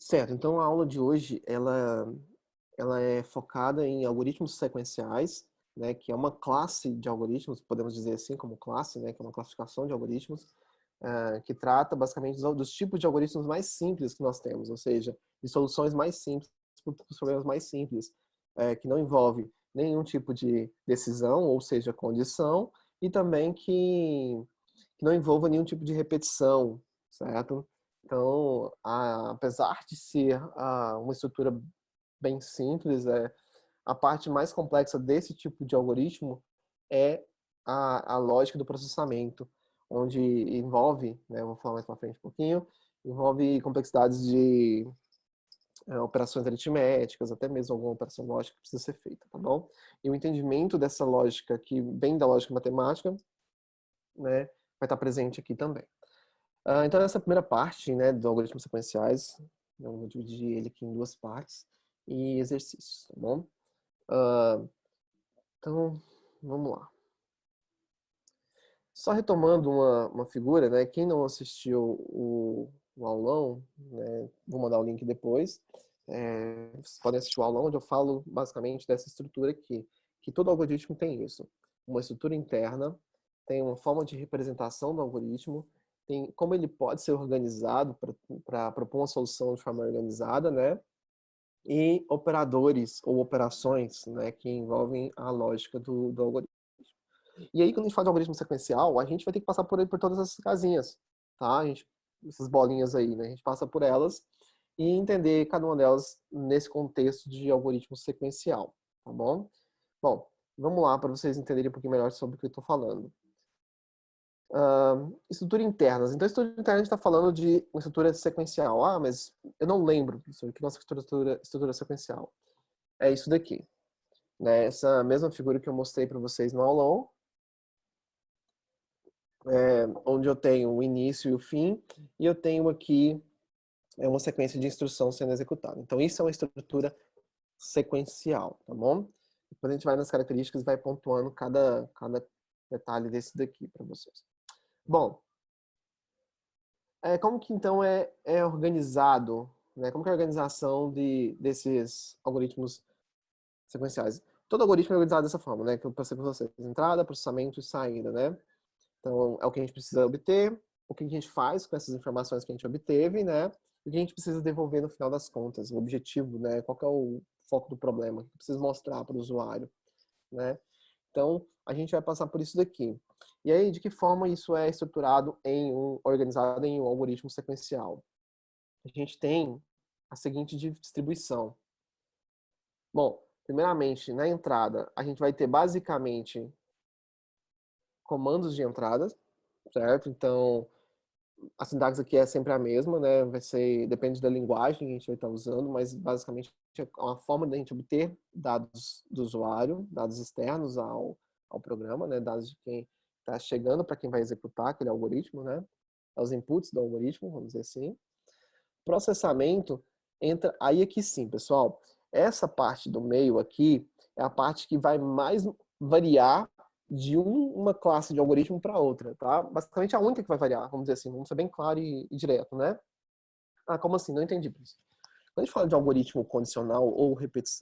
Certo, então a aula de hoje, ela é focada em algoritmos sequenciais, né, que é uma classe de algoritmos, podemos dizer assim, como classe, né, que é uma classificação de algoritmos, que trata basicamente dos tipos de algoritmos mais simples que nós temos, ou seja, de soluções mais simples para os problemas mais simples, que não envolve nenhum tipo de decisão, ou seja, condição, e também que não envolva nenhum tipo de repetição, certo? Então, apesar de ser uma estrutura bem simples, a parte mais complexa desse tipo de algoritmo é a lógica do processamento, onde envolve, né, vou falar mais para frente um pouquinho, envolve complexidades de operações aritméticas, até mesmo alguma operação lógica que precisa ser feita, tá bom? E o entendimento dessa lógica, que vem da lógica matemática, né, vai estar presente aqui também. Então, nessa primeira parte, né, do algoritmos sequenciais, eu vou dividir ele aqui em duas partes e exercícios, tá bom? Ah, então, vamos lá. Só retomando uma figura, né, quem não assistiu o aulão, né, vou mandar o link depois, vocês podem assistir o aulão onde eu falo basicamente dessa estrutura aqui, que todo algoritmo tem isso, uma estrutura interna, tem uma forma de representação do algoritmo, tem como ele pode ser organizado para propor uma solução de forma organizada, né, e operadores ou operações, né, que envolvem a lógica do algoritmo. E aí, quando a gente faz algoritmo sequencial, a gente vai ter que passar por todas essas casinhas, tá? Essas bolinhas aí, né? A gente passa por elas e entender cada uma delas nesse contexto de algoritmo sequencial, tá bom? Bom, vamos lá para vocês entenderem um pouquinho melhor sobre o que eu estou falando. Estrutura internas. Então, estrutura interna a gente está falando de uma estrutura sequencial. Ah, mas eu não lembro, professor, que nossa estrutura sequencial. É isso daqui, né? Essa mesma figura que eu mostrei para vocês no aulão, onde eu tenho o início e o fim, e eu tenho aqui uma sequência de instrução sendo executada. Então, isso é uma estrutura sequencial, tá bom? Depois a gente vai nas características e vai pontuando cada detalhe desse daqui para vocês. Bom, como que então é organizado, né? Como que é a organização desses algoritmos sequenciais? Todo algoritmo é organizado dessa forma, né? Que eu passei para vocês: entrada, processamento e saída, né? Então, é o que a gente precisa obter, o que a gente faz com essas informações que a gente obteve, né? E o que a gente precisa devolver no final das contas, o objetivo, né? Qual que é o foco do problema, o que precisa mostrar para o usuário, né? Então, a gente vai passar por isso daqui. E aí, de que forma isso é estruturado organizado em um algoritmo sequencial? A gente tem a seguinte distribuição. Bom, primeiramente, na entrada, a gente vai ter basicamente comandos de entrada, certo? Então, a sintaxe aqui é sempre a mesma, né? Depende da linguagem que a gente vai estar usando, mas basicamente é uma forma de a gente obter dados do usuário, dados externos ao programa, né? Dados de quem está chegando para quem vai executar aquele algoritmo, né? Os inputs do algoritmo, vamos dizer assim. Processamento entra aí aqui sim, pessoal. Essa parte do meio aqui é a parte que vai mais variar de uma classe de algoritmo para outra, tá? Basicamente a única que vai variar, vamos dizer assim, vamos ser bem claro e direto, né? Ah, como assim? Não entendi, professor. Quando a gente fala de algoritmo condicional ou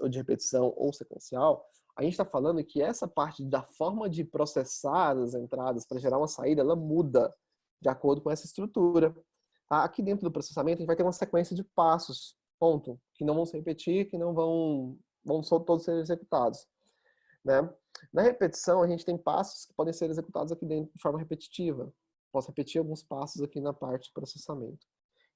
de repetição ou sequencial, a gente está falando que essa parte da forma de processar as entradas para gerar uma saída, ela muda de acordo com essa estrutura. Tá? Aqui dentro do processamento, a gente vai ter uma sequência de passos, ponto, que não vão se repetir, que não vão só todos ser executados. Né? Na repetição, a gente tem passos que podem ser executados aqui dentro de forma repetitiva. Posso repetir alguns passos aqui na parte de processamento.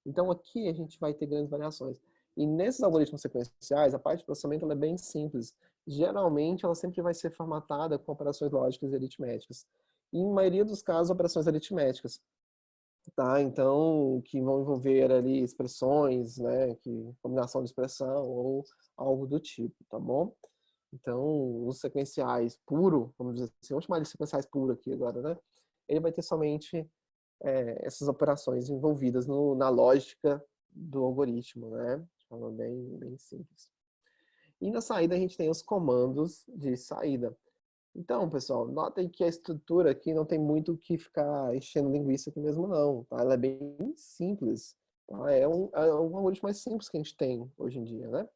Então, aqui a gente vai ter grandes variações. E nesses algoritmos sequenciais, a parte de processamento ela é bem simples. Geralmente, ela sempre vai ser formatada com operações lógicas e aritméticas. E, em maioria dos casos, operações aritméticas. Tá? Então, que vão envolver ali expressões, né? Combinação de expressão ou algo do tipo, tá bom? Então, os sequenciais puro, vamos dizer assim, vamos chamar de sequenciais puro aqui agora, né? Ele vai ter somente essas operações envolvidas na lógica do algoritmo, né? De forma bem simples. E na saída a gente tem os comandos de saída. Então, pessoal, notem que a estrutura aqui não tem muito o que ficar enchendo linguiça aqui mesmo não, tá? Ela é bem simples. Tá? É um algoritmo mais simples que a gente tem hoje em dia, né?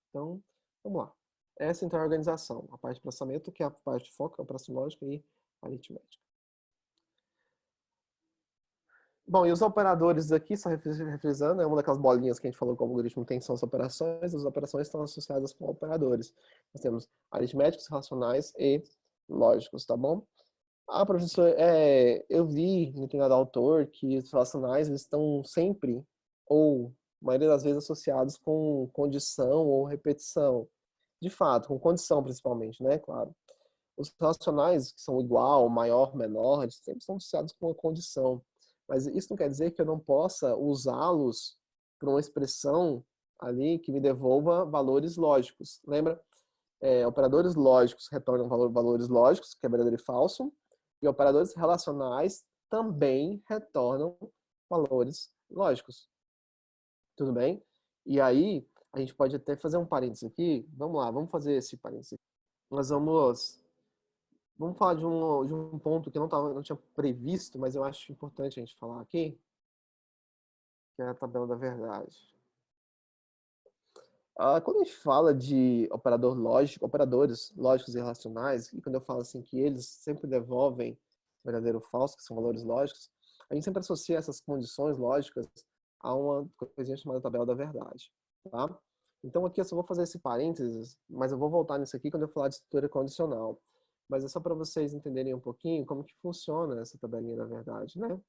Então, vamos lá. Essa então é a organização. A parte de processamento, que é a parte de foco, operação lógica e aritmética. Bom, e os operadores aqui, só refrisando, é uma daquelas bolinhas que a gente falou que o algoritmo tem, são as operações. As operações estão associadas com operadores. Nós temos aritméticos, racionais e lógicos, tá bom? Ah, professor, eu vi em determinado autor que os racionais eles estão sempre, ou a maioria das vezes, associados com condição ou repetição. De fato, com condição principalmente, né? Claro. Os racionais que são igual, maior, menor, eles sempre são associados com uma condição. Mas isso não quer dizer que eu não possa usá-los para uma expressão ali que me devolva valores lógicos. Lembra? Operadores lógicos retornam valores lógicos, que é verdadeiro e falso, e operadores relacionais também retornam valores lógicos. Tudo bem? E aí, a gente pode até fazer um parênteses aqui. Vamos lá, vamos fazer esse parênteses. Nós vamos falar de um ponto que eu não tinha previsto, mas eu acho importante a gente falar aqui, que é a tabela da verdade. Quando a gente fala de operador lógico, operadores lógicos e relacionais, e quando eu falo assim que eles sempre devolvem verdadeiro ou falso, que são valores lógicos, a gente sempre associa essas condições lógicas a uma coisinha chamada tabela da verdade, tá? Então aqui eu só vou fazer esse parênteses, mas eu vou voltar nisso aqui quando eu falar de estrutura condicional. Mas é só para vocês entenderem um pouquinho como que funciona essa tabelinha da verdade, né?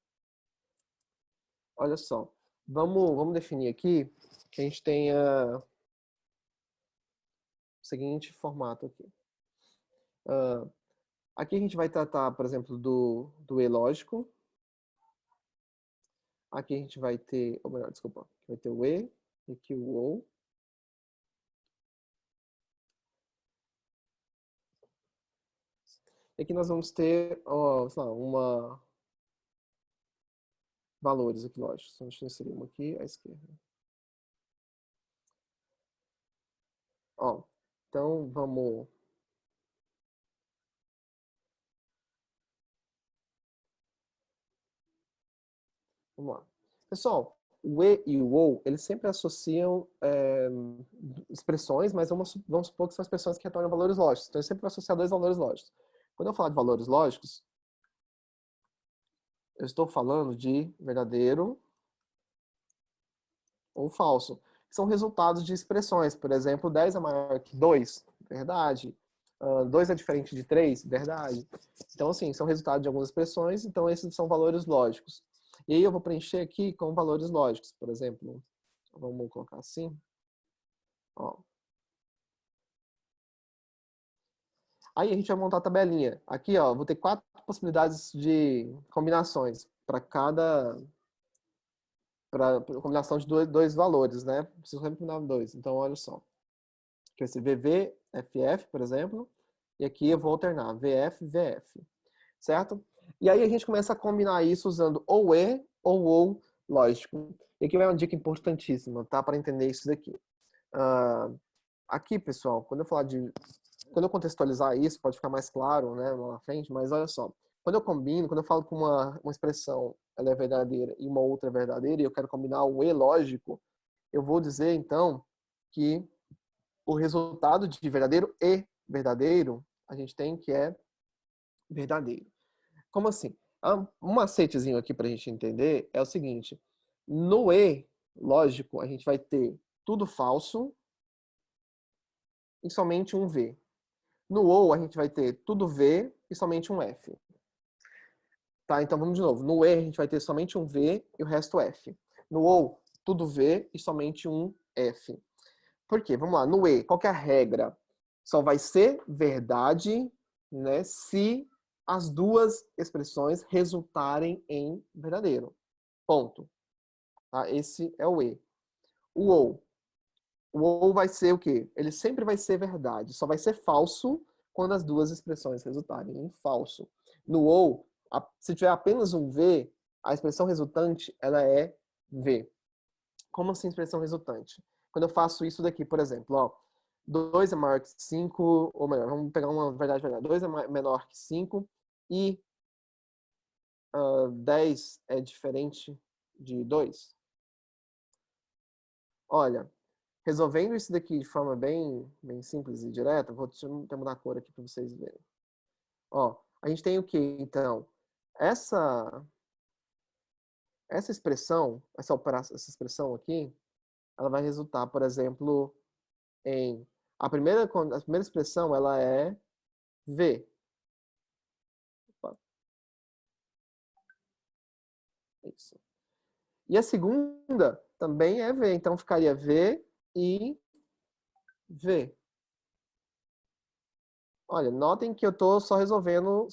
Olha só, vamos definir aqui que a gente tenha o seguinte formato aqui. Aqui a gente vai tratar, por exemplo, do E lógico. Aqui a gente vai ter, ou melhor, desculpa, vai ter o E, e aqui o OU. E aqui nós vamos ter, sei lá, valores aqui lógicos. Então, deixa eu inserir uma aqui à esquerda. Ó, então vamos lá. Pessoal, o E e o OU, eles sempre associam expressões, mas vamos supor que são expressões que retornam valores lógicos. Então, ele sempre vai associar dois valores lógicos. Quando eu falar de valores lógicos, eu estou falando de verdadeiro ou falso, que são resultados de expressões. Por exemplo, 10 é maior que 2, verdade. 2 é diferente de 3, verdade. Então, assim, são resultados de algumas expressões, então esses são valores lógicos. E aí eu vou preencher aqui com valores lógicos, por exemplo. Vamos colocar assim. Ó. Aí a gente vai montar a tabelinha. Aqui, ó, vou ter 4 possibilidades de combinações para cada para combinação de dois valores, né? Preciso sempre combinar dois. Então, olha só. Aqui vai ser VV, FF, por exemplo. E aqui eu vou alternar VF, VF. Certo? E aí a gente começa a combinar isso usando ou E ou lógico. E aqui vai uma dica importantíssima, tá? Para entender isso daqui. Aqui, pessoal, quando eu contextualizar isso, pode ficar mais claro, né, lá na frente, mas olha só. Quando eu falo que uma expressão ela é verdadeira e uma outra é verdadeira, e eu quero combinar o E lógico, eu vou dizer, então, que o resultado de verdadeiro e verdadeiro, a gente tem que é verdadeiro. Como assim? Um macetezinho aqui para a gente entender é o seguinte: no E, lógico, a gente vai ter tudo falso e somente um V. No OU, a gente vai ter tudo V e somente um F. Tá? Então vamos de novo. No E, a gente vai ter somente um V e o resto F. No OU, tudo V e somente um F. Por quê? Vamos lá. No E, qual que é a regra? Só vai ser verdade, né, se as duas expressões resultarem em verdadeiro. Ponto. Tá? Esse é o E. O OU. O OU vai ser o quê? Ele sempre vai ser verdade. Só vai ser falso quando as duas expressões resultarem em falso. No OU, se tiver apenas um V, a expressão resultante ela é V. Como assim expressão resultante? Quando eu faço isso daqui, por exemplo, ó, 2 é maior que 5, ou melhor, vamos pegar uma verdade. 2 é menor que 5 e 10 é diferente de 2. Olha, resolvendo isso daqui de forma bem simples e direta, vou até mudar a cor aqui para vocês verem. Ó, a gente tem o que, então? Essa, essa expressão, essa expressão aqui, ela vai resultar, por exemplo, em... a primeira expressão, ela é V. Opa, isso. E a segunda também é V, então ficaria V e V. Olha, notem que eu estou só respondendo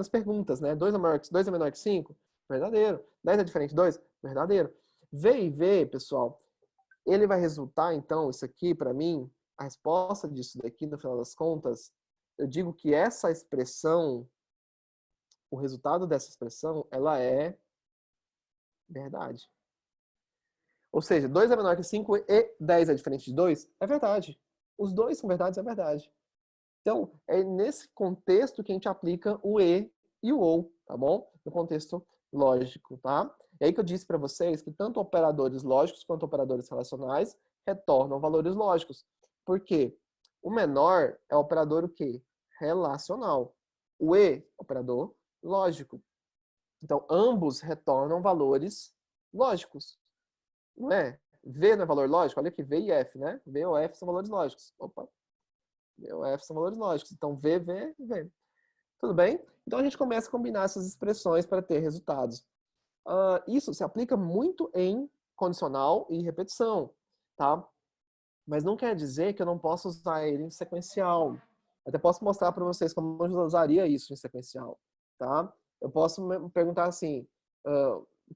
as perguntas, né? 2 é menor que 5? Verdadeiro. 10 é diferente de 2? Verdadeiro. V e V, pessoal, ele vai resultar, então, isso aqui, para mim, a resposta disso daqui, no final das contas, eu digo que essa expressão, o resultado dessa expressão, ela é verdade. Ou seja, 2 é menor que 5 e 10 é diferente de 2? É verdade. Os dois são verdades, é verdade. Então, é nesse contexto que a gente aplica o e o ou, tá bom? No contexto lógico, tá? É aí que eu disse para vocês que tanto operadores lógicos quanto operadores relacionais retornam valores lógicos. Por quê? O menor é o operador o quê? Relacional. O operador lógico. Então, ambos retornam valores lógicos, não é? V não é valor lógico? Olha aqui, V e F, né? V ou F são valores lógicos. Opa, V ou F são valores lógicos. Então, V, V, V. Tudo bem? Então, a gente começa a combinar essas expressões para ter resultados. Isso se aplica muito em condicional e repetição, tá? Mas não quer dizer que eu não possa usar ele em sequencial. Até posso mostrar para vocês como eu usaria isso em sequencial, tá? Eu posso perguntar assim,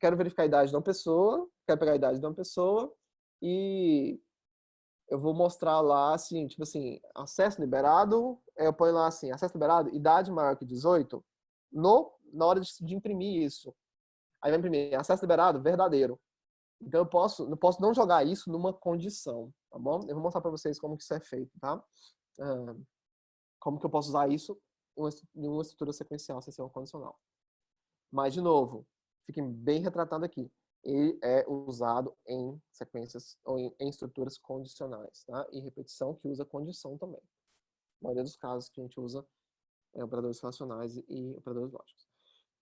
quero verificar a idade de uma pessoa, quero pegar a idade de uma pessoa e eu vou mostrar lá, assim, tipo assim, acesso liberado, eu ponho lá assim, acesso liberado, idade maior que 18, na hora de imprimir isso. Aí vai imprimir, acesso liberado, verdadeiro. Então eu posso não jogar isso numa condição, tá bom? Eu vou mostrar para vocês como que isso é feito, tá? Como que eu posso usar isso em uma estrutura sequencial sem ser uma condicional. Mas, de novo, fiquem bem retratado aqui. Ele é usado em sequências ou em estruturas condicionais, tá? E repetição que usa condição também. A maioria dos casos que a gente usa é operadores relacionais e operadores lógicos.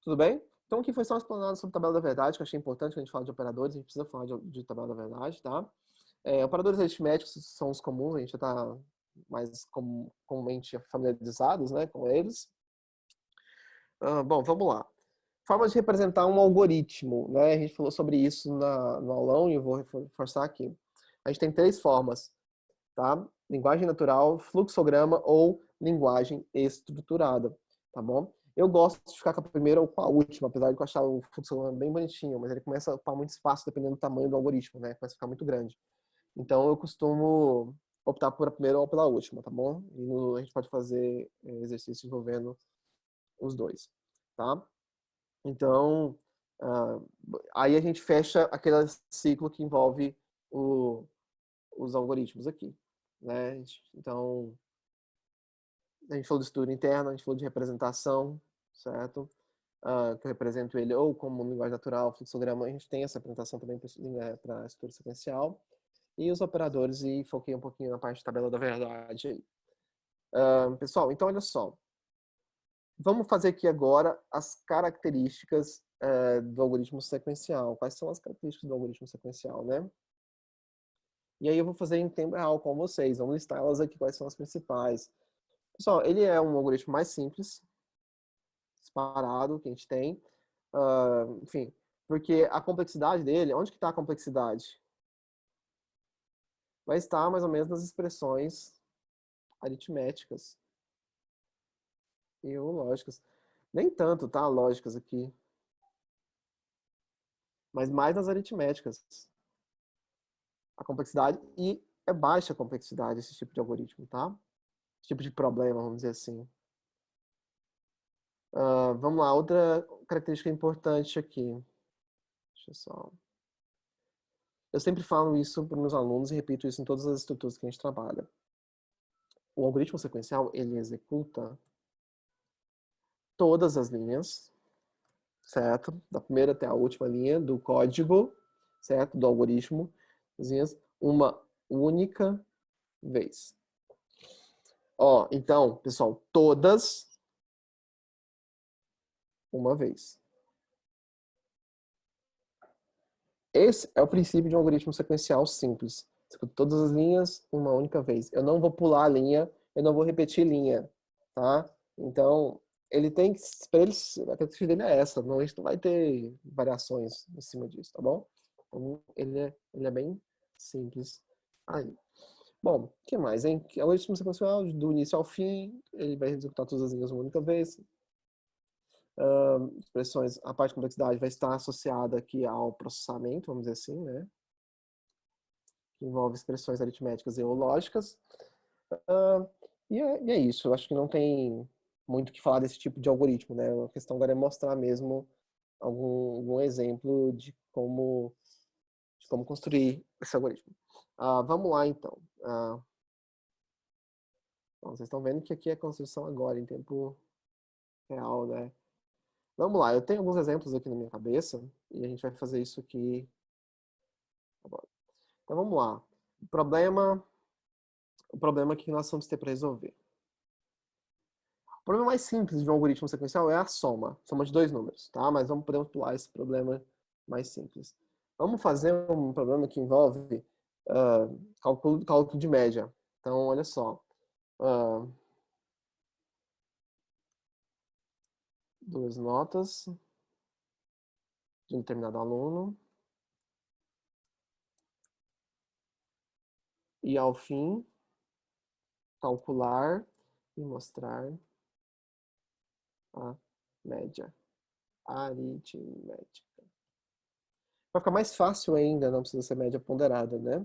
Tudo bem? Então, aqui foi só explanado sobre tabela da verdade, que eu achei importante quando a gente fala de operadores, a gente precisa falar de tabela da verdade, tá? Operadores aritméticos são os comuns, a gente já está mais comumente familiarizados, né, com eles. Bom, vamos lá. Forma de representar um algoritmo, né? A gente falou sobre isso no aulão e eu vou reforçar aqui. A gente tem 3 formas, tá? Linguagem natural, fluxograma ou linguagem estruturada, tá bom? Eu gosto de ficar com a primeira ou com a última, apesar de eu achar o fluxograma bem bonitinho, mas ele começa a ocupar muito espaço dependendo do tamanho do algoritmo, né? Começa a ficar muito grande. Então eu costumo optar por a primeira ou pela última, tá bom? E a gente pode fazer exercício envolvendo os dois, tá? Então, aí a gente fecha aquele ciclo que envolve os algoritmos aqui, né? Então, a gente falou de estudo interno, a gente falou de representação, certo? Que eu represento ele ou como linguagem natural, fluxograma, a gente tem essa apresentação também para estrutura sequencial. E os operadores, e foquei um pouquinho na parte de tabela da verdade aí. Pessoal, então olha só. Vamos fazer aqui agora as características do algoritmo sequencial. Quais são as características do algoritmo sequencial, né? E aí eu vou fazer em tempo real com vocês. Vamos listar elas aqui, quais são as principais. Pessoal, ele é um algoritmo mais simples, disparado, que a gente tem. Enfim, porque a complexidade dele, onde que está a complexidade? Vai estar mais ou menos nas expressões aritméticas e lógicas. Nem tanto, tá? Lógicas aqui. Mas mais nas aritméticas. A complexidade, e é baixa a complexidade esse tipo de algoritmo, tá? Esse tipo de problema, vamos dizer assim. Vamos lá, outra característica importante aqui. Deixa eu só... Eu sempre falo isso para os meus alunos e repito isso em todas as estruturas que a gente trabalha. O algoritmo sequencial, ele executa todas as linhas, certo? Da primeira até a última linha do código, certo? Do algoritmo, uma única vez. Ó, então, pessoal, todas uma vez. Esse é o princípio de um algoritmo sequencial simples. Todas as linhas, uma única vez. Eu não vou pular a linha, eu não vou repetir linha, tá? Então, ele tem que, para ele, a característica dele é essa, não, a gente não vai ter variações em cima disso, tá bom? Então, ele é bem simples aí. Bom, o que mais, hein? O algoritmo sequencial, do início ao fim, ele vai executar todas as linhas uma única vez. Expressões, a parte de complexidade vai estar associada aqui ao processamento, vamos dizer assim, né? Que envolve expressões aritméticas e ou lógicas. E é isso, eu acho que não tem muito o que falar desse tipo de algoritmo, né? A questão agora é mostrar mesmo algum exemplo de como construir esse algoritmo. Vamos lá, então. Bom, vocês estão vendo que aqui é a construção agora, em tempo real, né? Vamos lá, eu tenho alguns exemplos aqui na minha cabeça e a gente vai fazer isso aqui agora. Então vamos lá. O problema que nós vamos ter para resolver. O problema mais simples de um algoritmo sequencial é a soma de dois números, tá? Mas podemos pular esse problema mais simples. Vamos fazer um problema que envolve cálculo de média. Então, olha só. Duas notas de um determinado aluno. E, ao fim, calcular e mostrar a média aritmética. Vai ficar mais fácil ainda, não precisa ser média ponderada, né?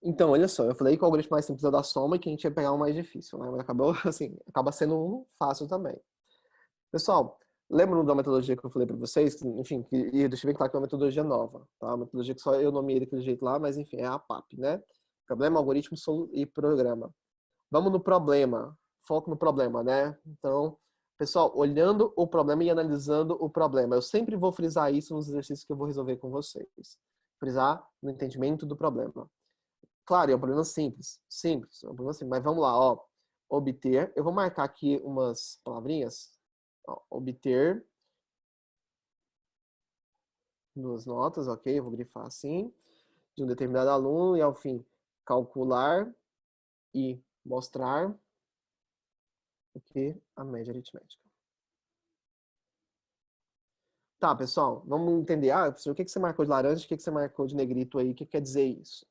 Então, olha só, eu falei que o algoritmo mais simples é o da soma e que a gente ia pegar o mais difícil, né? Mas acabou, assim, acaba sendo um fácil também. Pessoal, lembram da metodologia que eu falei para vocês? Enfim, e deixa eu bem claro que é uma metodologia nova, tá? Uma metodologia que só eu nomeei daquele jeito lá, mas enfim, é a APAP, né? Problema, algoritmo e programa. Vamos no problema, foco no problema, né? Então, pessoal, olhando o problema e analisando o problema. Eu sempre vou frisar isso nos exercícios que eu vou resolver com vocês. Frisar no entendimento do problema. Claro, é um problema simples. Simples, é um problema simples. Mas vamos lá, ó. Obter. Eu vou marcar aqui umas palavrinhas. Ó, obter duas notas, ok? Eu vou grifar assim. De um determinado aluno e, ao fim, calcular e mostrar o que a média aritmética. Tá, pessoal, vamos entender. Professor, o que você marcou de laranja, o que você marcou de negrito aí, o que quer dizer isso?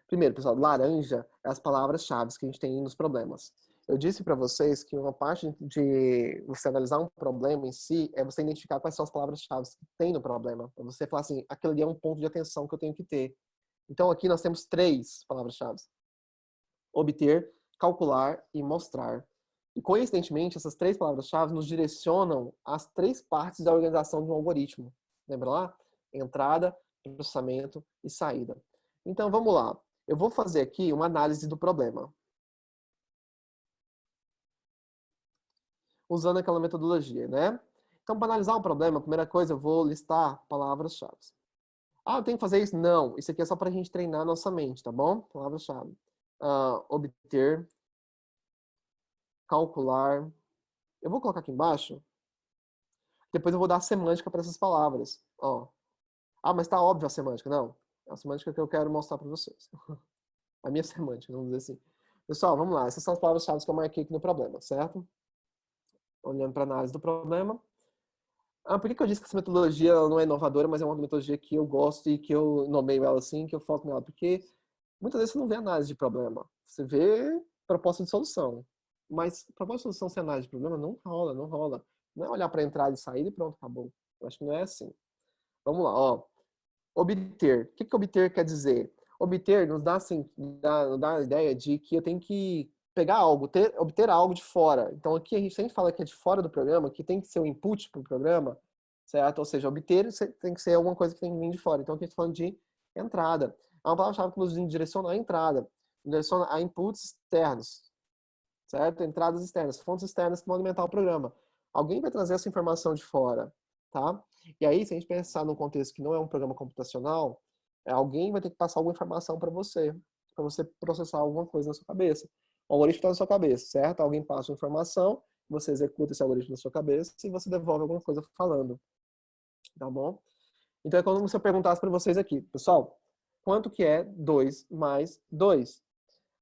Primeiro, pessoal, laranja é as palavras-chave que a gente tem nos problemas. Eu disse para vocês que uma parte de você analisar um problema em si é você identificar quais são as palavras-chave que tem no problema. Para você falar assim, aquilo ali é um ponto de atenção que eu tenho que ter. Então aqui nós temos três palavras-chave. Obter, calcular e mostrar. E coincidentemente, essas três palavras-chave nos direcionam às três partes da organização de um algoritmo. Lembra lá? Entrada, processamento e saída. Então vamos lá. Eu vou fazer aqui uma análise do problema. Usando aquela metodologia, né? Então, para analisar o problema, a primeira coisa, eu vou listar palavras-chave. Eu tenho que fazer isso? Não. Isso aqui é só para a gente treinar a nossa mente, tá bom? Palavra-chave. Obter, calcular. Eu vou colocar aqui embaixo. Depois eu vou dar a semântica para essas palavras. Ó. Mas tá óbvio a semântica. Não. É a semântica que eu quero mostrar para vocês. A minha semântica, vamos dizer assim. Pessoal, vamos lá. Essas são as palavras-chave que eu marquei aqui no problema, certo? Olhando para a análise do problema. Por que eu disse que essa metodologia não é inovadora, mas é uma metodologia que eu gosto e que eu nomeio ela assim, que eu foco nela? Porque muitas vezes você não vê análise de problema. Você vê proposta de solução. Mas proposta de solução sem análise de problema não rola, não rola. Não é olhar para entrada e saída e pronto, acabou. Eu acho que não é assim. Vamos lá, ó. Obter. O que obter quer dizer? Obter nos dá, assim, dá a ideia de que eu tenho que pegar algo, obter algo de fora. Então aqui a gente sempre fala que é de fora do programa, que tem que ser um input para o programa, certo? Ou seja, obter tem que ser alguma coisa que tem que vir de fora. Então aqui a gente está falando de entrada. É uma palavra-chave que nos direciona à entrada, direciona a inputs externos, certo? Entradas externas, fontes externas que vão alimentar o programa. Alguém vai trazer essa informação de fora, tá? E aí, se a gente pensar num contexto que não é um programa computacional, Alguém vai ter que passar alguma informação para você processar alguma coisa na sua cabeça. O algoritmo está na sua cabeça, certo? Alguém passa uma informação, você executa esse algoritmo na sua cabeça e você devolve alguma coisa falando, tá bom? Então é como se eu perguntasse para vocês aqui, pessoal, quanto que é 2 mais 2?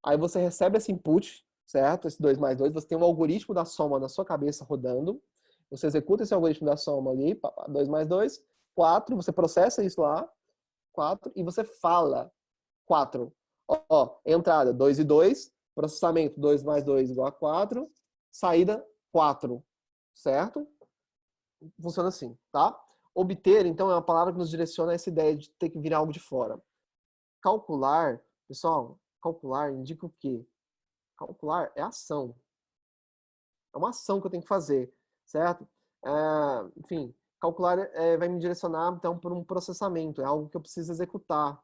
Aí você recebe esse input, certo? Esse 2 mais 2, você tem um algoritmo da soma na sua cabeça rodando, você executa esse algoritmo da soma ali, 2 mais 2, 4, você processa isso lá, 4, e você fala 4. Ó, entrada 2 e 2, processamento 2 mais 2 igual a 4, saída 4, certo? Funciona assim, tá? Obter, então, é uma palavra que nos direciona a essa ideia de ter que virar algo de fora. Calcular, pessoal, calcular indica o quê? Calcular é ação. É uma ação que eu tenho que fazer, certo? Enfim, calcular vai me direcionar, então, para um processamento. É algo que eu preciso executar.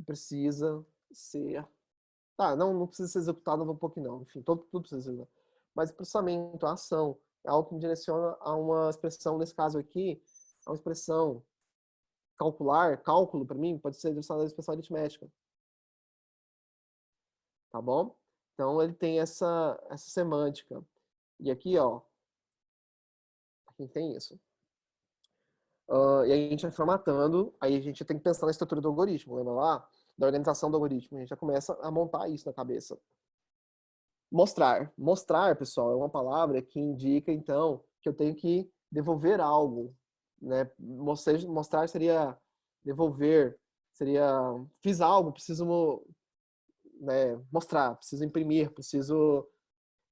Precisa ser... Tá, não precisa ser executado um pouquinho, não. Enfim, tudo precisa ser executado. Mas o processamento, a ação, é algo que me direciona a uma expressão, nesse caso aqui, a uma expressão calcular, cálculo, para mim, pode ser direcionado à expressão aritmética. Tá bom? Então, ele tem essa semântica. E aqui, ó, aqui tem isso. E aí a gente vai formatando, aí a gente tem que pensar na estrutura do algoritmo, lembra lá? Da organização do algoritmo. A gente já começa a montar isso na cabeça. Mostrar. Mostrar, pessoal, é uma palavra que indica, então, que eu tenho que devolver algo. Né? Mostrar seria devolver, seria fiz algo, preciso, né, mostrar, preciso imprimir, preciso...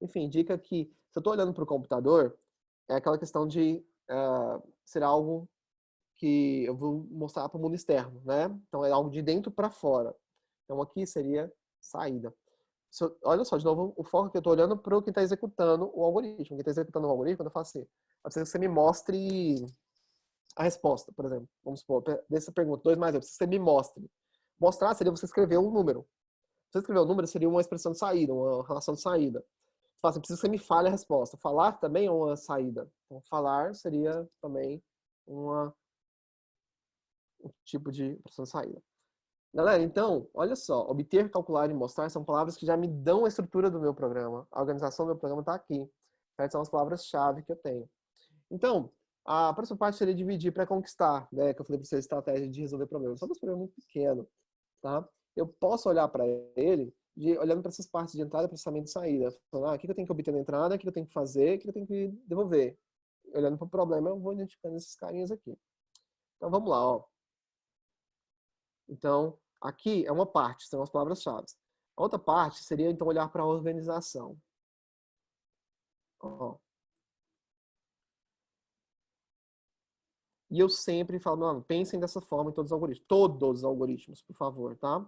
Enfim, indica que se eu estou olhando para o computador, é aquela questão de ser algo que eu vou mostrar para o mundo externo, né? Então é algo de dentro para fora. Então aqui seria saída. Olha só, de novo, o foco que eu estou olhando para quem está executando o algoritmo. Quem está executando o algoritmo, quando eu falo assim, eu preciso que você me mostre a resposta, por exemplo. Vamos supor, dessa pergunta, 2 mais 2, preciso que você me mostre. Mostrar seria você escrever um número. Você escrever um número seria uma expressão de saída, uma relação de saída. Você fala assim, preciso que você me fale a resposta. Falar também é uma saída. Então, falar seria também um tipo de expressão de saída. Galera, então, olha só, obter, calcular e mostrar são palavras que já me dão a estrutura do meu programa. A organização do meu programa está aqui. Certo? São as palavras-chave que eu tenho. Então, a próxima parte seria dividir para conquistar, né? Que eu falei para vocês, estratégia de resolver problemas. Só que esse problema é muito pequeno, tá? Eu posso olhar para ele olhando para essas partes de entrada, processamento e saída. Falando, o que eu tenho que obter na entrada, o que eu tenho que fazer, o que eu tenho que devolver. Olhando para o problema, eu vou identificando esses carinhas aqui. Então, vamos lá, ó. Então, aqui é uma parte, são as palavras-chave. A outra parte seria, então, olhar para a organização. Ó. E eu sempre falo, mano, pensem dessa forma em todos os algoritmos. Todos os algoritmos, por favor, tá?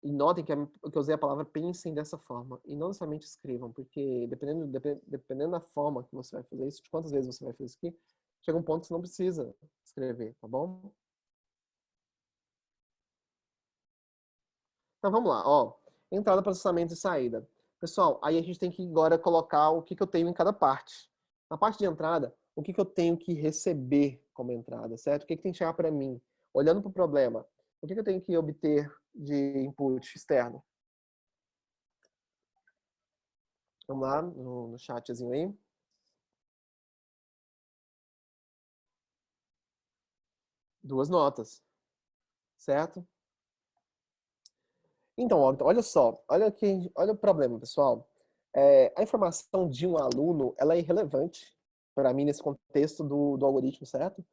E notem que eu usei a palavra pensem dessa forma. E não necessariamente escrevam, porque dependendo da forma que você vai fazer isso, de quantas vezes você vai fazer isso aqui, chega um ponto que você não precisa escrever, tá bom? Então vamos lá, ó. Entrada, processamento e saída. Pessoal, aí a gente tem que agora colocar o que eu tenho em cada parte. Na parte de entrada, o que eu tenho que receber como entrada, certo? O que tem que chegar para mim? Olhando para o problema, o que eu tenho que obter de input externo? Vamos lá, no chatzinho aí. Duas notas, certo? Então, olha só, olha o problema, pessoal. A informação de um aluno, ela é irrelevante para mim nesse contexto do algoritmo, certo?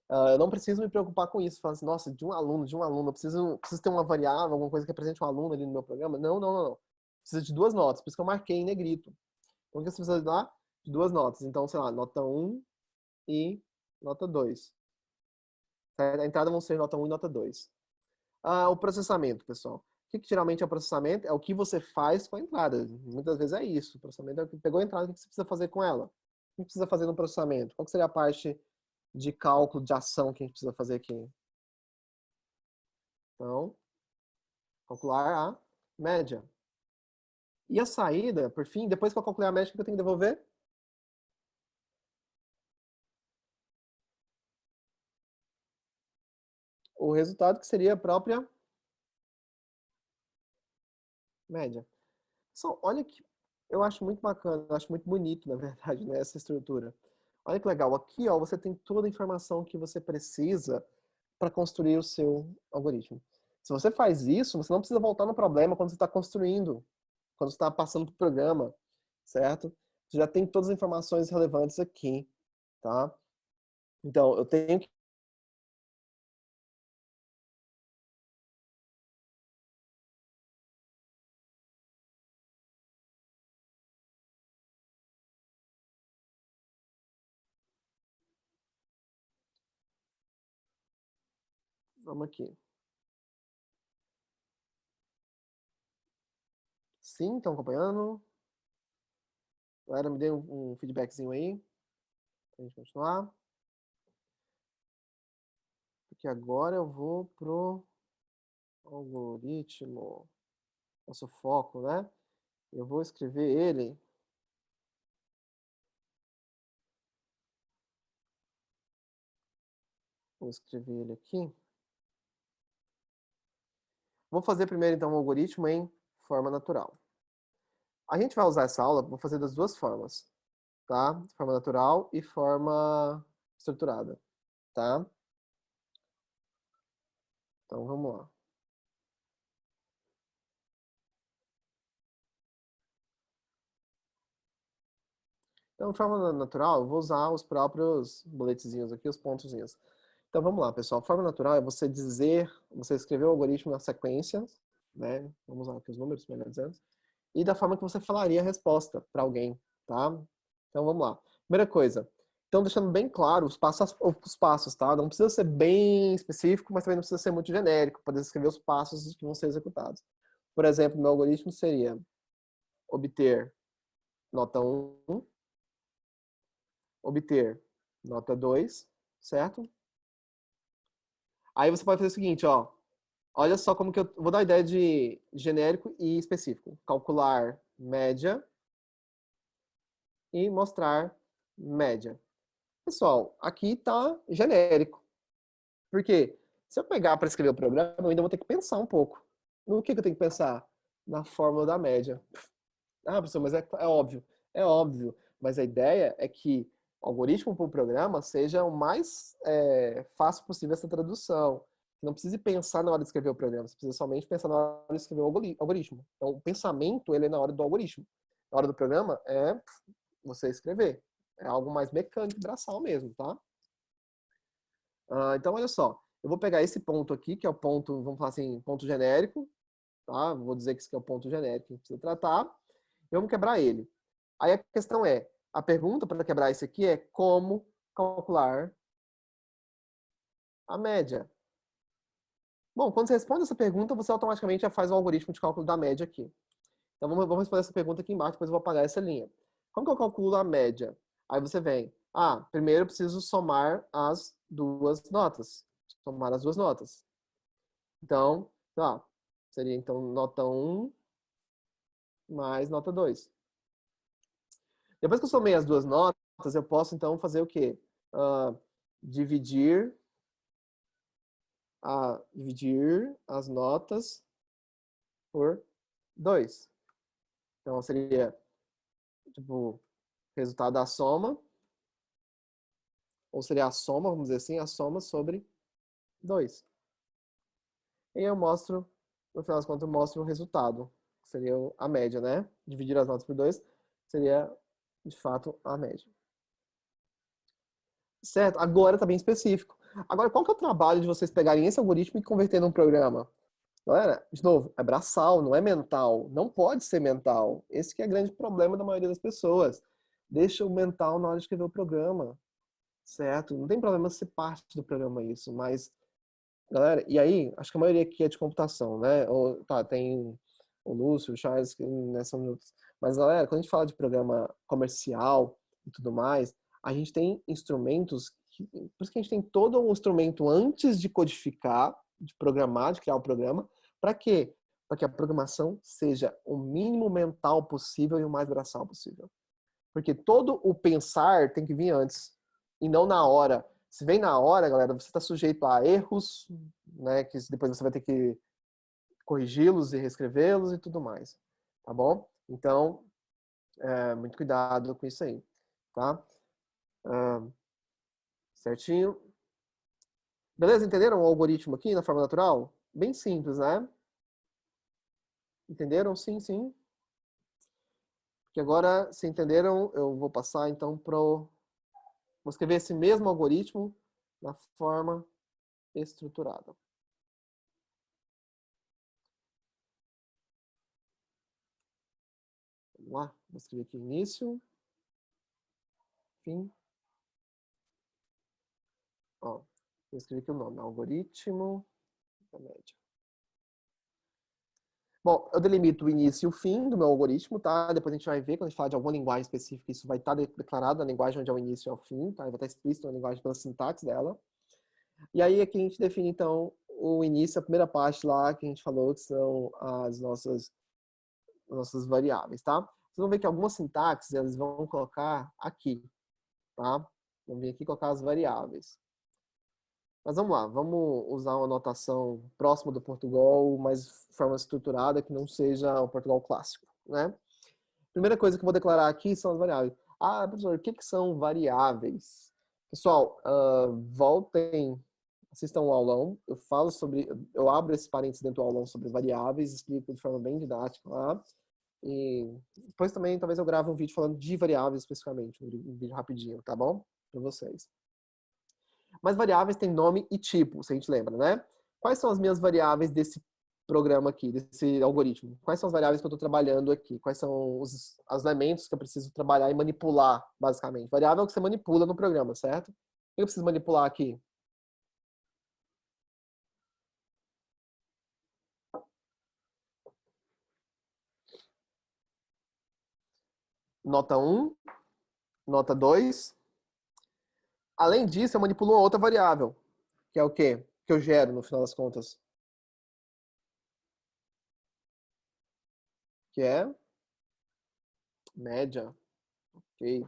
Eu não preciso me preocupar com isso. Falar assim, nossa, de um aluno, eu preciso ter uma variável, alguma coisa que represente um aluno ali no meu programa. Não. Precisa de duas notas, por isso que eu marquei em negrito. Então, o que você precisa lá? De duas notas. Então, sei lá, nota 1 e nota 2. A entrada vão ser nota 1 e nota 2. O processamento, pessoal. O que geralmente é o processamento? É o que você faz com a entrada. Muitas vezes é isso. O processamento é o que pegou a entrada, o que você precisa fazer com ela. O que precisa fazer no processamento? Qual seria a parte de cálculo, de ação que a gente precisa fazer aqui? Então, calcular a média. E a saída, por fim, depois que eu calcular a média, o que eu tenho que devolver? o resultado que seria a própria média. Só, olha que eu acho muito bacana, eu acho muito bonito, na verdade, né, essa estrutura. Olha que legal, aqui ó, você tem toda a informação que você precisa para construir o seu algoritmo. Se você faz isso, você não precisa voltar no problema quando você está construindo, quando você está passando para o programa, certo? Você já tem todas as informações relevantes aqui, tá? Então, eu tenho que... Vamos aqui. Sim, estão acompanhando? Galera, me dê um feedbackzinho aí, pra gente continuar. Porque agora eu vou pro algoritmo, nosso foco, né? Eu vou escrever ele. Vou escrever ele aqui. Vou fazer primeiro, então, o algoritmo em forma natural. A gente vai usar essa aula, vou fazer das duas formas, tá? Forma natural e forma estruturada, tá? Então, vamos lá. Então, de forma natural, eu vou usar os próprios boletezinhos aqui, os pontozinhos. Então, vamos lá, pessoal. Forma natural é você dizer, você escrever o algoritmo na sequência, né? Vamos usar aqui os números, melhor dizendo. E da forma que você falaria a resposta para alguém, tá? Então, vamos lá. Primeira coisa. Então, deixando bem claro os passos, tá? Não precisa ser bem específico, mas também não precisa ser muito genérico. Pode escrever os passos que vão ser executados. Por exemplo, meu algoritmo seria obter nota 1, obter nota 2, certo? Aí você pode fazer o seguinte, ó. Olha só como que eu vou dar a ideia de genérico e específico. Calcular média e mostrar média. Pessoal, aqui está genérico. Por quê? Se eu pegar para escrever o programa, eu ainda vou ter que pensar um pouco. No que eu tenho que pensar? Na fórmula da média. Ah, professor, mas é óbvio. É óbvio. Mas a ideia é que o algoritmo para o programa seja o mais fácil possível essa tradução. Não precise pensar na hora de escrever o programa, você precisa somente pensar na hora de escrever o algoritmo. Então, o pensamento ele é na hora do algoritmo. Na hora do programa é você escrever. É algo mais mecânico, braçal mesmo, tá? Então, olha só. Eu vou pegar esse ponto aqui, que é o ponto, vamos falar assim, ponto genérico, tá? Vou dizer que esse aqui é o ponto genérico que a gente precisa tratar. E vamos quebrar ele. Aí a questão é, a pergunta para quebrar isso aqui é como calcular a média. Bom, quando você responde essa pergunta, você automaticamente já faz o algoritmo de cálculo da média aqui. Então vamos responder essa pergunta aqui embaixo, depois eu vou apagar essa linha. Como que eu calculo a média? Aí você vem, primeiro eu preciso somar as duas notas. Somar as duas notas. Então, seria então nota 1 mais nota 2. Depois que eu somei as duas notas, eu posso então fazer o quê? Dividir as notas por 2. Então seria tipo resultado da soma, ou seria a soma, vamos dizer assim, a soma sobre 2. E eu mostro, no final das contas, eu mostro o resultado, que seria a média, né? Dividir as notas por 2 seria, de fato, a média. Certo? Agora está bem específico. Agora, qual que é o trabalho de vocês pegarem esse algoritmo e converter num programa? Galera, de novo, é braçal, não é mental. Não pode ser mental. Esse que é o grande problema da maioria das pessoas. Deixa o mental na hora de escrever o programa, certo? Não tem problema ser parte do programa isso, mas, galera, e aí, acho que a maioria aqui é de computação, né? Ou, tem o Lúcio, o Charles, que né, são outros. Mas, galera, quando a gente fala de programa comercial e tudo mais, a gente tem instrumentos, por isso que a gente tem todo um instrumento antes de codificar, de programar, de criar o programa, para quê? Para que a programação seja o mínimo mental possível e o mais braçal possível. Porque todo o pensar tem que vir antes, e não na hora. Se vem na hora, galera, você está sujeito a erros, né? Que depois você vai ter que corrigi-los e reescrevê-los e tudo mais, tá bom? Então, muito cuidado com isso aí, tá? Certinho? Beleza? Entenderam o algoritmo aqui na forma natural? Bem simples, né? Entenderam? Sim, sim. Porque agora, se entenderam, eu vou passar então pro... Vou escrever esse mesmo algoritmo na forma estruturada. Vamos lá, vou escrever aqui início, fim. Ó, vou escrever aqui o nome, algoritmo da média. Bom, eu delimito o início e o fim do meu algoritmo, tá? Depois a gente vai ver, quando a gente falar de alguma linguagem específica, isso vai estar declarado na linguagem onde é o início e o fim, tá? Vai estar explícito na linguagem pela sintaxe dela. E aí aqui a gente define, então, o início, a primeira parte lá que a gente falou, que são as nossas variáveis, tá? Vocês vão ver que algumas sintaxes eles vão colocar aqui, tá? Vamos vir aqui colocar as variáveis. Mas vamos lá, vamos usar uma notação próxima do Portugal, mas de forma estruturada, que não seja o Portugal clássico, né? Primeira coisa que eu vou declarar aqui são as variáveis. Ah, professor, o que são variáveis? Pessoal, voltem, assistam o aulão, eu falo sobre, eu abro esse parênteses dentro do aulão sobre variáveis, explico de forma bem didática lá. E depois também, talvez eu grave um vídeo falando de variáveis especificamente, um vídeo rapidinho, tá bom? Para vocês. Mas variáveis têm nome e tipo, se a gente lembra, né? Quais são as minhas variáveis desse programa aqui, desse algoritmo? Quais são as variáveis que eu estou trabalhando aqui? Quais são os elementos que eu preciso trabalhar e manipular, basicamente? Variável é o que você manipula no programa, certo? O que eu preciso manipular aqui? Nota 1, nota 2. Além disso, eu manipulo uma outra variável, que é o quê? Que eu gero, no final das contas. Que é média. Ok.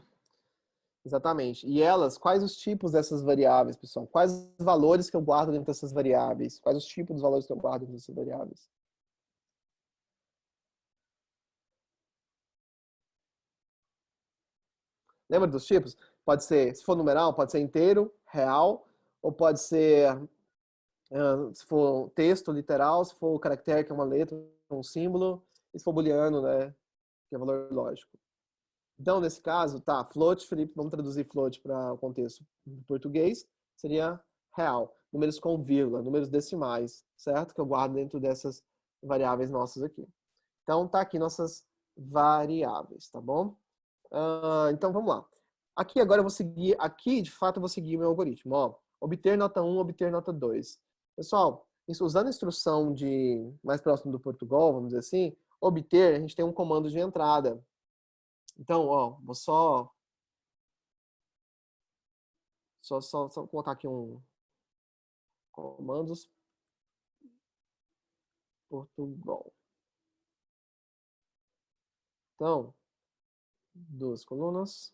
Exatamente. E elas, quais os tipos dessas variáveis, pessoal? Quais os valores que eu guardo dentro dessas variáveis? Quais os tipos dos valores que eu guardo dentro dessas variáveis? Lembra dos tipos? Pode ser, se for numeral, pode ser inteiro, real, ou pode ser, se for texto, literal, se for caractere, que é uma letra, um símbolo, e se for booleano, né, que é valor lógico. Então, nesse caso, tá, float, Felipe, vamos traduzir float para o contexto em português, seria real. Números com vírgula, números decimais, certo? Que eu guardo dentro dessas variáveis nossas aqui. Então, tá aqui nossas variáveis, tá bom? Então, vamos lá. Aqui agora eu vou seguir, aqui de fato eu vou seguir o meu algoritmo. Ó, obter nota 1, obter nota 2. Pessoal, usando a instrução de mais próximo do Portugal, vamos dizer assim, obter, a gente tem um comando de entrada. Então, ó, vou só colocar aqui um comandos Portugal. Então, duas colunas.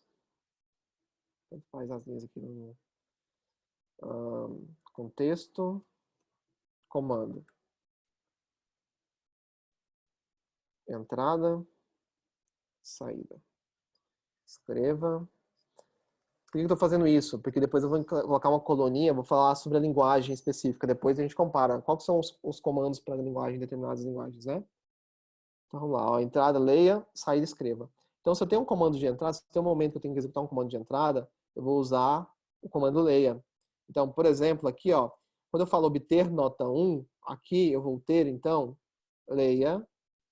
Faz as linhas aqui no contexto, comando. Entrada, saída. Escreva. Por que eu estou fazendo isso? Porque depois eu vou colocar uma coluninha, vou falar sobre a linguagem específica. Depois a gente compara quais são os comandos para linguagem, determinadas linguagens, né? Então vamos lá, ó, entrada, leia, saída, escreva. Então se eu tenho um comando de entrada, se tem um momento que eu tenho que executar um comando de entrada, eu vou usar o comando leia. Então, por exemplo, aqui, ó, quando eu falo obter nota 1, aqui eu vou ter, então, leia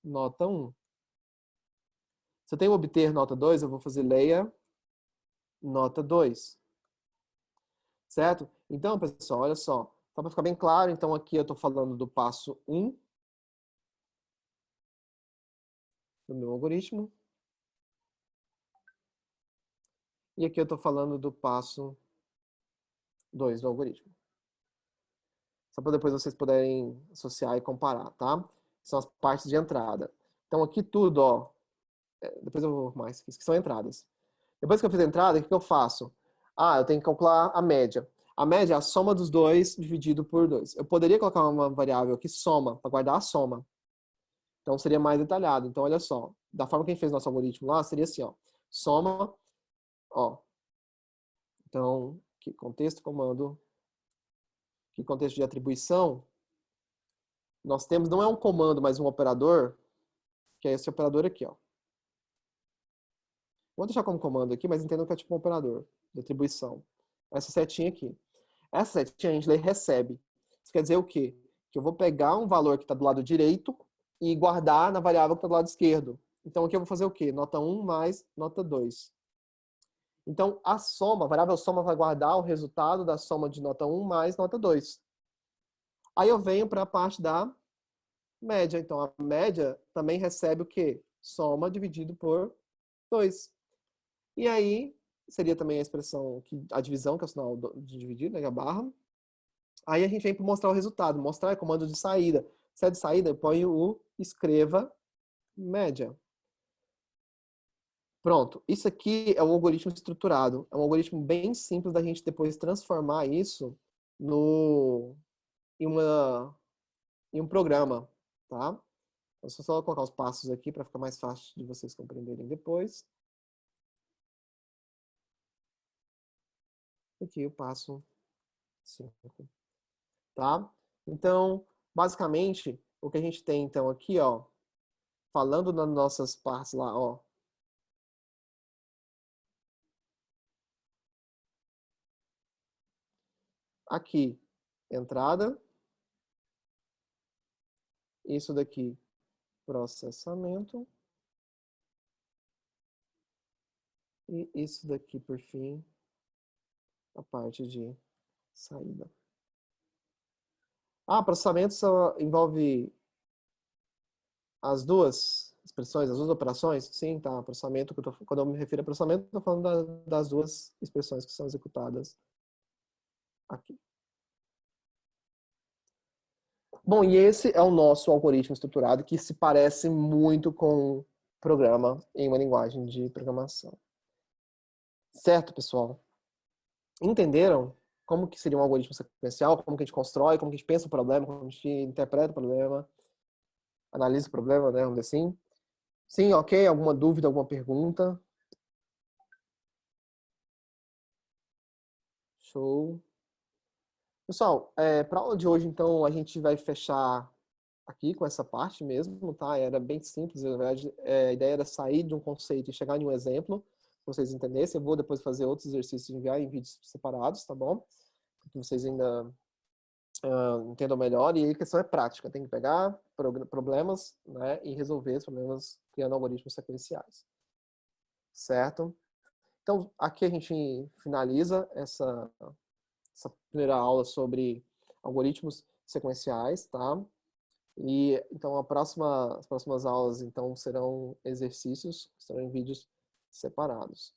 nota 1. Se eu tenho obter nota 2, eu vou fazer leia nota 2. Certo? Então, pessoal, olha só. Só para ficar bem claro, então aqui eu estou falando do passo 1 do meu algoritmo. E aqui eu estou falando do passo 2 do algoritmo. Só para depois vocês puderem associar e comparar, tá? São as partes de entrada. Então aqui tudo, ó. Depois eu vou mais, isso que são entradas. Depois que eu fiz a entrada, o que eu faço? Ah, eu tenho que calcular a média. A média é a soma dos dois dividido por 2. Eu poderia colocar uma variável aqui, soma, para guardar a soma. Então, seria mais detalhado. Então, olha só. Da forma que a gente fez nosso algoritmo lá, seria assim, ó. Soma, ó. Então, que contexto, comando, que contexto de atribuição, nós temos, não é um comando, mas um operador, que é esse operador aqui, ó. Vou deixar como comando aqui, mas entendam que é tipo um operador de atribuição. Essa setinha aqui. Essa setinha a gente lê recebe. Isso quer dizer o quê? Que eu vou pegar um valor que está do lado direito e guardar na variável que está do lado esquerdo. Então aqui eu vou fazer o quê? Nota 1 mais nota 2. Então a soma, a variável soma vai guardar o resultado da soma de nota 1 mais nota 2. Aí eu venho para a parte da média. Então a média também recebe o quê? Soma dividido por 2. E aí seria também a expressão, a divisão, que é o sinal de dividir, né, a barra. Aí a gente vem para mostrar o resultado. Mostrar é comando de saída. Se é de saída, eu ponho o escreva média. Pronto. Isso aqui é um algoritmo estruturado. É um algoritmo bem simples da gente depois transformar isso em, em um programa. Tá? Eu só colocar os passos aqui para ficar mais fácil de vocês compreenderem depois. Aqui o passo 5. Tá? Então, basicamente, o que a gente tem então aqui, ó, falando nas nossas partes lá, ó, aqui, entrada, isso daqui, processamento, e isso daqui, por fim, a parte de saída. Ah, processamento só envolve as duas expressões, as duas operações? Sim, tá. Processamento, quando eu me refiro a processamento, estou falando das duas expressões que são executadas aqui. Bom, e esse é o nosso algoritmo estruturado que se parece muito com programa em uma linguagem de programação. Certo, pessoal? Entenderam como que seria um algoritmo sequencial, como que a gente constrói, como que a gente pensa o problema, como a gente interpreta o problema, analisa o problema, né, vamos dizer assim? Sim, ok? Alguma dúvida, alguma pergunta? Show. Pessoal, para a aula de hoje, então, a gente vai fechar aqui com essa parte mesmo, tá? Era bem simples, na verdade, a ideia era sair de um conceito e chegar em um exemplo, para vocês entendessem. Eu vou depois fazer outros exercícios e enviar em vídeos separados, tá bom? Para que vocês ainda entendam melhor. E aí a questão é prática, tem que pegar problemas, né, e resolver os problemas criando algoritmos sequenciais. Certo? Então, aqui a gente finaliza essa primeira aula sobre algoritmos sequenciais, tá? E então as próximas aulas então serão exercícios, serão em vídeos separados.